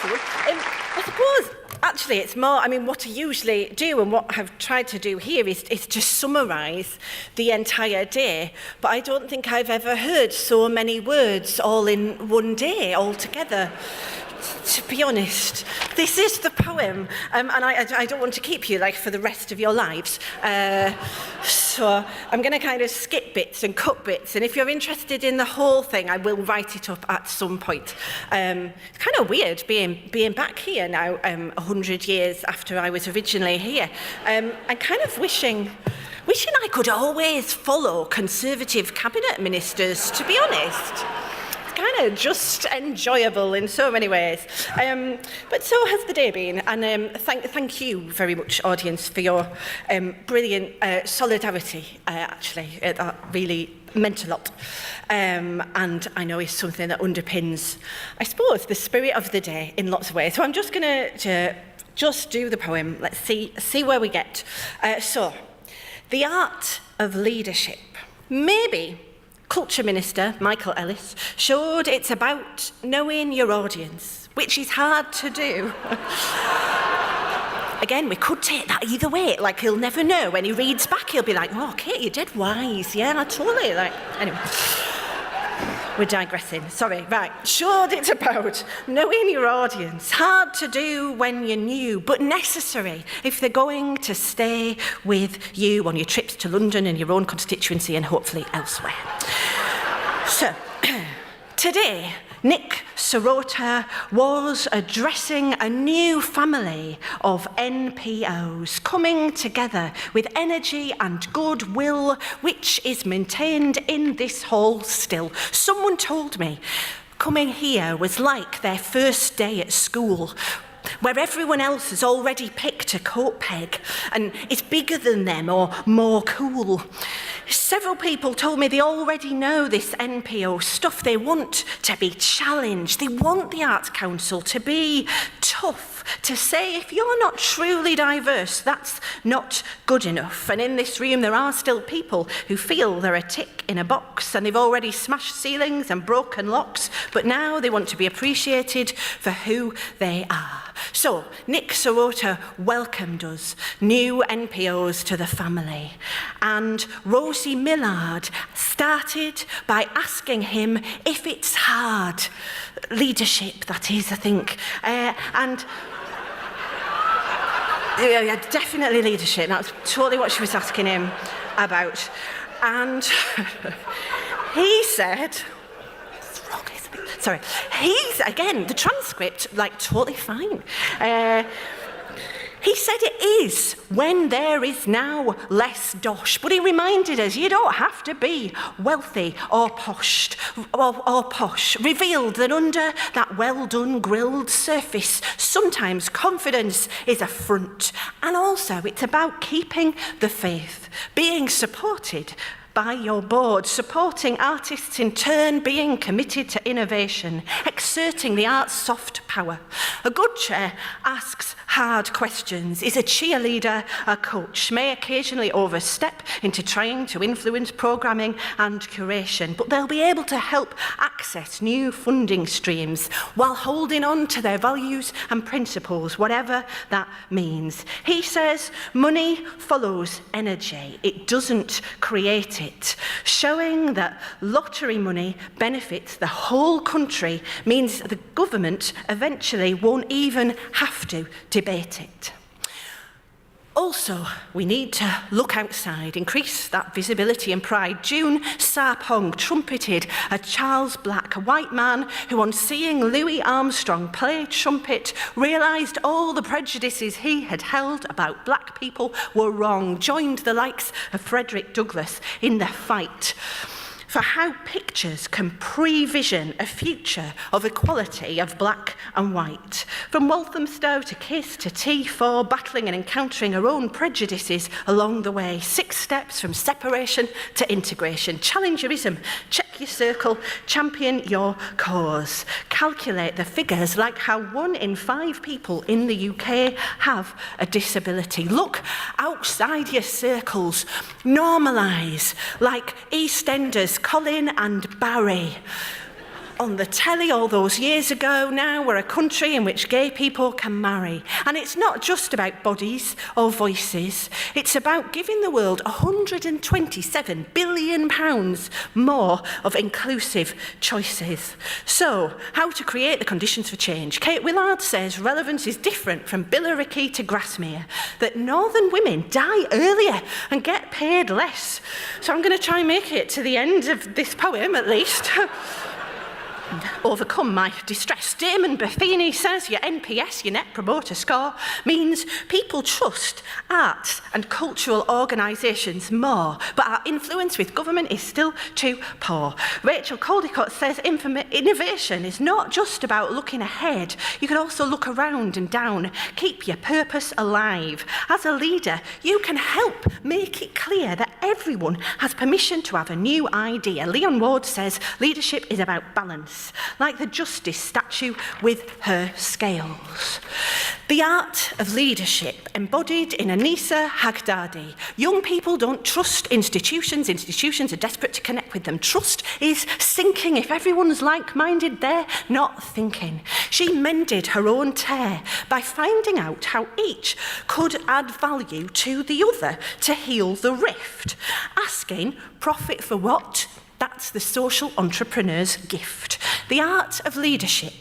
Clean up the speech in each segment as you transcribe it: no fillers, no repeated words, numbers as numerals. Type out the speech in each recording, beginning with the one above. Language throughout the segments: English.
easy one. I suppose, actually, it's more, what I usually do and what I've tried to do here is to summarise the entire day. But I don't think I've ever heard so many words all in one day, all together. To be honest, this is the poem, and I don't want to keep you for the rest of your lives. So I'm going to kind of skip bits and cut bits, and if you're interested in the whole thing, I will write it up at some point. It's kind of weird being back here now, 100 years after I was originally here. I'm kind of wishing I could always follow Conservative cabinet ministers, to be honest. Kind of just enjoyable in so many ways. But so has the day been, and thank you very much, audience, for your brilliant solidarity, actually. That really meant a lot. And I know it's something that underpins, I suppose, the spirit of the day in lots of ways. So I'm just going to just do the poem. Let's see where we get. So, the art of leadership. Maybe Culture Minister Michael Ellis showed it's about knowing your audience, which is hard to do. Again, we could take that either way. He'll never know. When he reads back, he'll be like, oh, Kate, you're dead wise. Yeah, I totally. Anyway. We're digressing. Sorry. Right. Showed it's about knowing your audience. Hard to do when you're new, but necessary if they're going to stay with you on your trips to London and your own constituency and hopefully elsewhere. So, today, Nick Serota was addressing a new family of NPOs coming together with energy and goodwill, which is maintained in this hall still. Someone told me coming here was like their first day at school, where everyone else has already picked a coat peg and is bigger than them or more cool. Several people told me they already know this NPO stuff. They want to be challenged. They want the Arts Council to be tough, to say if you're not truly diverse, that's not good enough. And in this room, there are still people who feel they're a tick in a box and they've already smashed ceilings and broken locks, but now they want to be appreciated for who they are. So, Nick Serota welcomed us, new NPOs, to the family. And Rosie Millard started by asking him if it's hard. Leadership, that is, I think. Yeah, definitely leadership. That's totally what she was asking him about. And he said... Sorry, he's, again, the transcript, totally fine. He said it is when there is now less dosh, but he reminded us you don't have to be wealthy or posh. Revealed that under that well-done grilled surface, sometimes confidence is a front. And also it's about keeping the faith, being supported by your board, supporting artists in turn, being committed to innovation, exerting the arts' soft power. A good chair asks hard questions, is a cheerleader, a coach, may occasionally overstep into trying to influence programming and curation, but they'll be able to help access new funding streams while holding on to their values and principles, whatever that means. He says money follows energy, it doesn't create it. Showing that lottery money benefits the whole country means the government eventually won't even have to debate it. Also, we need to look outside, increase that visibility and pride. June Sarpong trumpeted a Charles Black, a white man who, on seeing Louis Armstrong play trumpet, realised all the prejudices he had held about black people were wrong, joined the likes of Frederick Douglass in their fight for how pictures can pre-vision a future of equality of black and white. From Walthamstow to Kiss to T4, battling and encountering our own prejudices along the way. 6 steps from separation to integration. Challenge your ism, check your circle, champion your cause. Calculate the figures like how 1 in 5 people in the UK have a disability. Look outside your circles. Normalise, like EastEnders, Colin and Barry. on the telly all those years ago. Now we're a country in which gay people can marry. And it's not just about bodies or voices. It's about giving the world £127 billion more of inclusive choices. So, how to create the conditions for change? Kate Willard says relevance is different from Billericay to Grasmere, that northern women die earlier and get paid less. So I'm going to try and make it to the end of this poem, at least. Overcome my distress. Damon Buffini says your NPS, your Net Promoter Score, means people trust arts and cultural organisations more, but our influence with government is still too poor. Rachel Caldicott says innovation is not just about looking ahead, you can also look around and down. Keep your purpose alive. As a leader, you can help make it clear that everyone has permission to have a new idea. Leon Ward says leadership is about balance, like the justice statue with her scales. The art of leadership, embodied in Anissa Hagdadi. Young people don't trust institutions. Institutions are desperate to connect with them. Trust is sinking. If everyone's like-minded, they're not thinking. She mended her own tear by finding out how each could add value to the other to heal the rift. Asking, profit for what? That's the social entrepreneur's gift. The art of leadership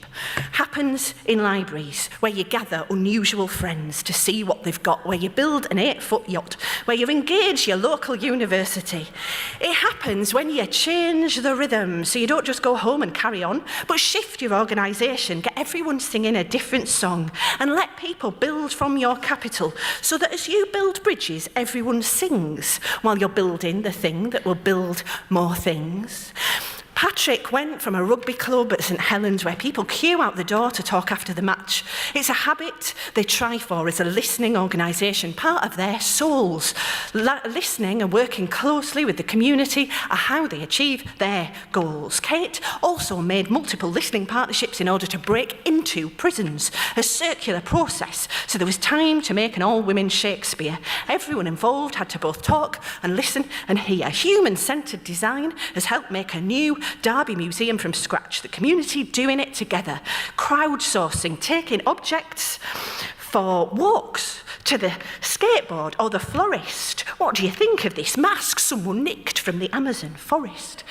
happens in libraries, where you gather unusual friends to see what they've got, where you build an 8-foot yacht, where you engage your local university. It happens when you change the rhythm, so you don't just go home and carry on, but shift your organisation, get everyone singing a different song, and let people build from your capital, so that as you build bridges, everyone sings, while you're building the thing that will build more things. Patrick went from a rugby club at St Helens where people queue out the door to talk after the match. It's a habit they try for as a listening organisation, part of their souls. Listening and working closely with the community are how they achieve their goals. Kate also made multiple listening partnerships in order to break into prisons, a circular process, so there was time to make an all-women Shakespeare. Everyone involved had to both talk and listen and hear. Human-centred design has helped make a new Derby Museum from scratch, the community doing it together, crowdsourcing, taking objects for walks to the skateboard or the florist. What do you think of this mask someone nicked from the Amazon forest?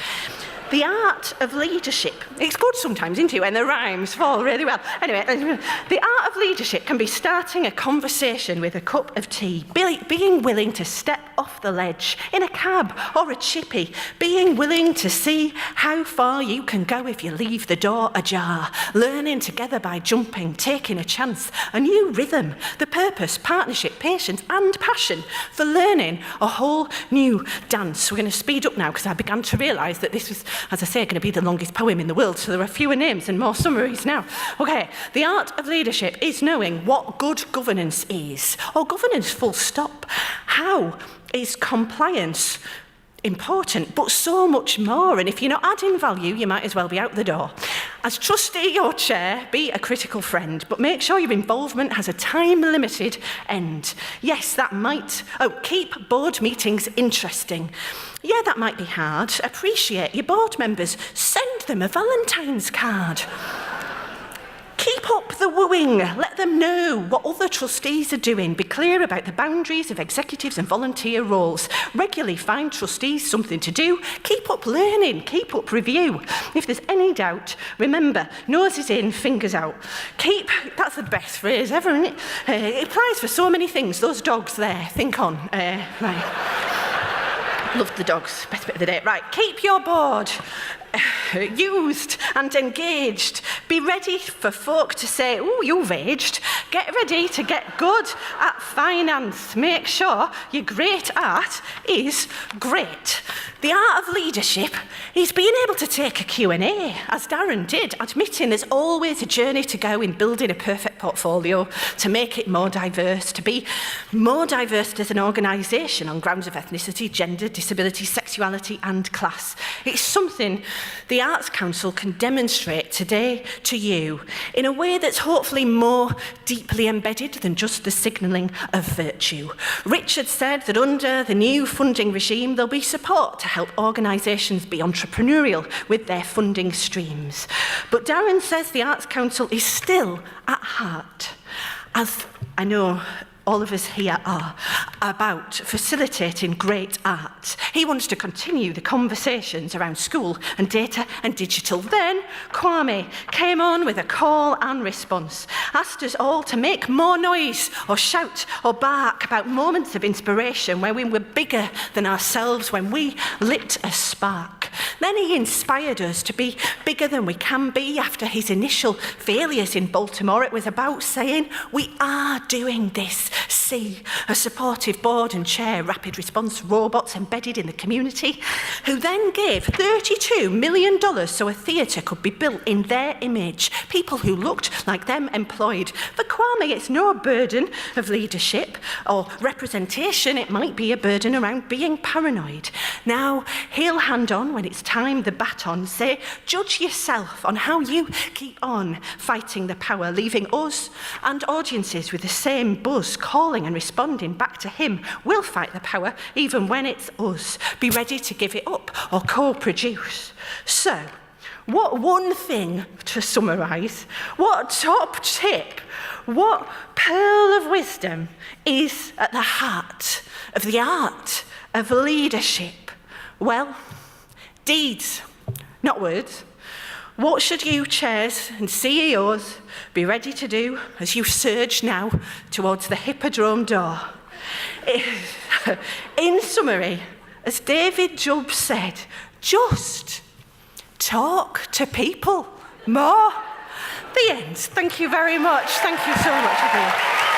The art of leadership. It's good sometimes, isn't it, when the rhymes fall really well. Anyway, the art of leadership can be starting a conversation with a cup of tea, being willing to step off the ledge in a cab or a chippy, being willing to see how far you can go if you leave the door ajar, learning together by jumping, taking a chance, a new rhythm, the purpose, partnership, patience and passion for learning a whole new dance. We're going to speed up now because I began to realise that this was, as I say, going to be the longest poem in the world, so there are fewer names and more summaries now. Okay, the art of leadership is knowing what good governance is, or governance full stop. How is compliance important, but so much more, and if you're not adding value, you might as well be out the door. As trustee or chair, be a critical friend, but make sure your involvement has a time-limited end. Yes, that might... keep board meetings interesting. Yeah, that might be hard. Appreciate your board members. Send them a Valentine's card. Keep up the wooing. Let them know what other trustees are doing. Be clear about the boundaries of executives and volunteer roles. Regularly find trustees something to do. Keep up learning. Keep up review. If there's any doubt, remember, noses in, fingers out. That's the best phrase ever, isn't it? It applies for so many things. Those dogs there, think on. Right. Loved the dogs, best bit of the day. Right, keep your board used and engaged. Be ready for folk to say, "Oh, you've aged." Get ready to get good at finance. Make sure your great art is great. The art of leadership is being able to take a Q&A, as Darren did, admitting there's always a journey to go in building a perfect portfolio, to make it more diverse, to be more diverse as an organisation on grounds of ethnicity, gender, disability, sexuality and class. It's something the Arts Council can demonstrate today to you in a way that's hopefully more deeply embedded than just the signalling of virtue. Richard said that under the new funding regime, there'll be support to help organisations be entrepreneurial with their funding streams. But Darren says the Arts Council is still at heart, as I know all of us here are, about facilitating great art. He wants to continue the conversations around school and data and digital. Then Kwame came on with a call and response, asked us all to make more noise or shout or bark about moments of inspiration where we were bigger than ourselves, when we lit a spark. Then he inspired us to be bigger than we can be. After his initial failures in Baltimore, it was about saying, we are doing this. See, a supportive board and chair rapid response robots embedded in the community, who then gave $32 million so a theatre could be built in their image. People who looked like them employed. For Kwame, it's no burden of leadership or representation. It might be a burden around being paranoid. Now, he'll hand on when it's time the baton, say, judge yourself on how you keep on fighting the power, leaving us and audiences with the same buzz, calling and responding back to him. We'll fight the power even when it's us. Be ready to give it up or co-produce. So, what one thing to summarise, what top tip, what pearl of wisdom is at the heart of the art of leadership? Well, deeds, not words. What should you chairs and CEOs be ready to do as you surge now towards the Hippodrome door? In summary, as David Jubb said, just talk to people more. The end. Thank you very much. Thank you so much, everyone.